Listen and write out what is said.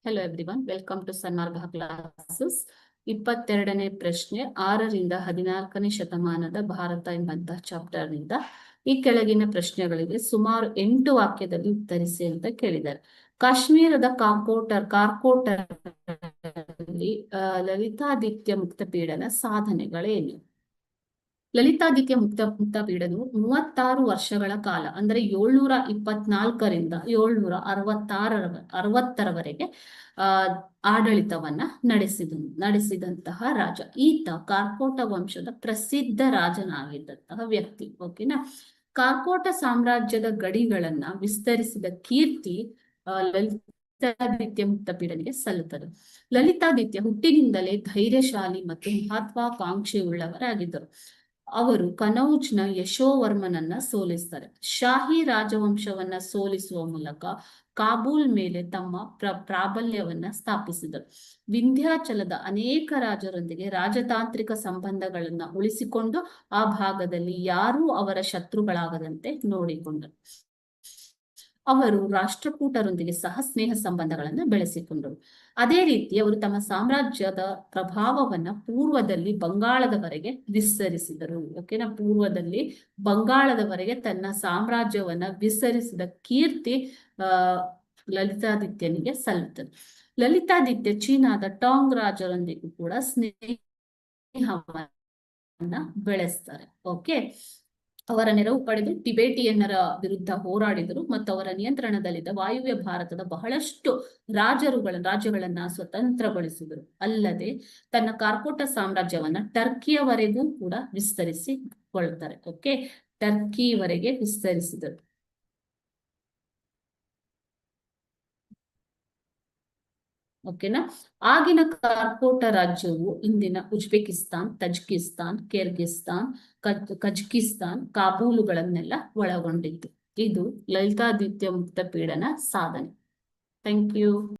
Hello everyone, welcome to Sanmarga classes. 22ನೇ ಪ್ರಶ್ನೆ, 6ರಿಂದ 14ನೇ ಶತಮಾನದ ಭಾರತ ಎಂಬಂತಹ ಚಾಪ್ಟರ್ ನಿಂದ ಈ ಕೆಳಗಿನ ಪ್ರಶ್ನೆಗಳಿಗೆ ಸುಮಾರು 8 ವಾಕ್ಯದಲ್ಲಿ ಉತ್ತರಿಸಿ ಅಂತ ಕೇಳಿದ್ದಾರೆ. ಕಾಶ್ಮೀರದ ಕಾರ್ಕೋಟರ್ ಲಲಿತಾದಿತ್ಯ ಮುಕ್ತಪೀಡನ ಸಾಧನೆಗಳೇನು? ಲಲಿತಾದಿತ್ಯ ಮುಕ್ತಪೀಡನವು 36 ವರ್ಷಗಳ ಕಾಲ, ಅಂದ್ರೆ 724ರಿಂದ 760ರವರೆಗೆ ಆಡಳಿತವನ್ನ ನಡೆಸಿದಂತಹ ರಾಜ. ಈತ ಕಾರ್ಕೋಟ ವಂಶದ ಪ್ರಸಿದ್ಧ ರಾಜನಾಗಿದ್ದಂತಹ ವ್ಯಕ್ತಿ. ಓಕೆನಾ. ಕಾರ್ಕೋಟ ಸಾಮ್ರಾಜ್ಯದ ಗಡಿಗಳನ್ನ ವಿಸ್ತರಿಸಿದ ಕೀರ್ತಿ ಲಲಿತಾದಿತ್ಯ ಮುಕ್ತಪೀಡನಿಗೆ ಸಲ್ಲುತ್ತದೆ. ಲಲಿತಾದಿತ್ಯ ಹುಟ್ಟಿನಿಂದಲೇ ಧೈರ್ಯಶಾಲಿ ಮತ್ತು ಮಹತ್ವಾಕಾಂಕ್ಷೆ ಉಳ್ಳವರಾಗಿದ್ದರು. ಅವರು ಕನೌಜ್ನ ಯಶೋವರ್ಮನನ್ನ ಸೋಲಿಸ್ತಾರೆ. ಶಾಹಿ ರಾಜವಂಶವನ್ನ ಸೋಲಿಸುವ ಮೂಲಕ ಕಾಬೂಲ್ ಮೇಲೆ ತಮ್ಮ ಪ್ರಾಬಲ್ಯವನ್ನ ಸ್ಥಾಪಿಸಿದರು. ವಿಂಧ್ಯಾಚಲದ ಅನೇಕ ರಾಜರೊಂದಿಗೆ ರಾಜತಾಂತ್ರಿಕ ಸಂಬಂಧಗಳನ್ನ ಉಳಿಸಿಕೊಂಡು ಆ ಭಾಗದಲ್ಲಿ ಯಾರೂ ಅವರ ಶತ್ರುಗಳಾಗದಂತೆ ನೋಡಿಕೊಂಡರು. ಅವರು ರಾಷ್ಟ್ರಕೂಟರೊಂದಿಗೆ ಸಹ ಸ್ನೇಹ ಸಂಬಂಧಗಳನ್ನ ಬೆಳೆಸಿಕೊಂಡರು. ಅದೇ ರೀತಿ ಅವರು ತಮ್ಮ ಸಾಮ್ರಾಜ್ಯದ ಪ್ರಭಾವವನ್ನ ಪೂರ್ವದಲ್ಲಿ ಬಂಗಾಳದವರೆಗೆ ವಿಸ್ತರಿಸಿದರು. ಓಕೆನಾ. ಪೂರ್ವದಲ್ಲಿ ಬಂಗಾಳದವರೆಗೆ ತನ್ನ ಸಾಮ್ರಾಜ್ಯವನ್ನ ವಿಸ್ತರಿಸಿದ ಕೀರ್ತಿ ಲಲಿತಾದಿತ್ಯನಿಗೆ ಸಲ್ಲುತ್ತದೆ. ಲಲಿತಾದಿತ್ಯ ಚೀನಾದ ಟಾಂಗ್ ರಾಜರೊಂದಿಗೂ ಕೂಡ ಸ್ನೇಹವನ್ನ ಬೆಳೆಸ್ತಾರೆ. ಓಕೆ. ಅವರ ನೆರವು ಪಡೆದು ಟಿಬೇಟಿಯನ್ನರ ವಿರುದ್ಧ ಹೋರಾಡಿದರು ಮತ್ತು ಅವರ ನಿಯಂತ್ರಣದಲ್ಲಿದ್ದ ವಾಯುವ್ಯ ಭಾರತದ ಬಹಳಷ್ಟು ರಾಜ್ಯಗಳನ್ನ ಸ್ವತಂತ್ರಗೊಳಿಸಿದರು. ಅಲ್ಲದೆ ತನ್ನ ಕಾರ್ಕೋಟ ಸಾಮ್ರಾಜ್ಯವನ್ನ ಟರ್ಕಿಯವರೆಗೂ ಕೂಡ ವಿಸ್ತರಿಸಿಕೊಳ್ತಾರೆ. ಓಕೆ. ಟರ್ಕಿವರೆಗೆ ವಿಸ್ತರಿಸಿದರು. ಓಕೆನಾ. ಆಗಿನ ಕಾರ್ಕೋಟ ರಾಜ್ಯವು ಇಂದಿನ ಉಜ್ಬೇಕಿಸ್ತಾನ್, ತಜಿಕಿಸ್ತಾನ್, ಕಿರ್ಗಿಸ್ತಾನ್, ಕಜಕಿಸ್ತಾನ್, ಕಾಬೂಲುಗಳನ್ನೆಲ್ಲ ಒಳಗೊಂಡಿತ್ತು. ಇದು ಲಲಿತಾದಿತ್ಯ ಮುಕ್ತಪೀಡನ ಸಾಧನೆ. Thank you.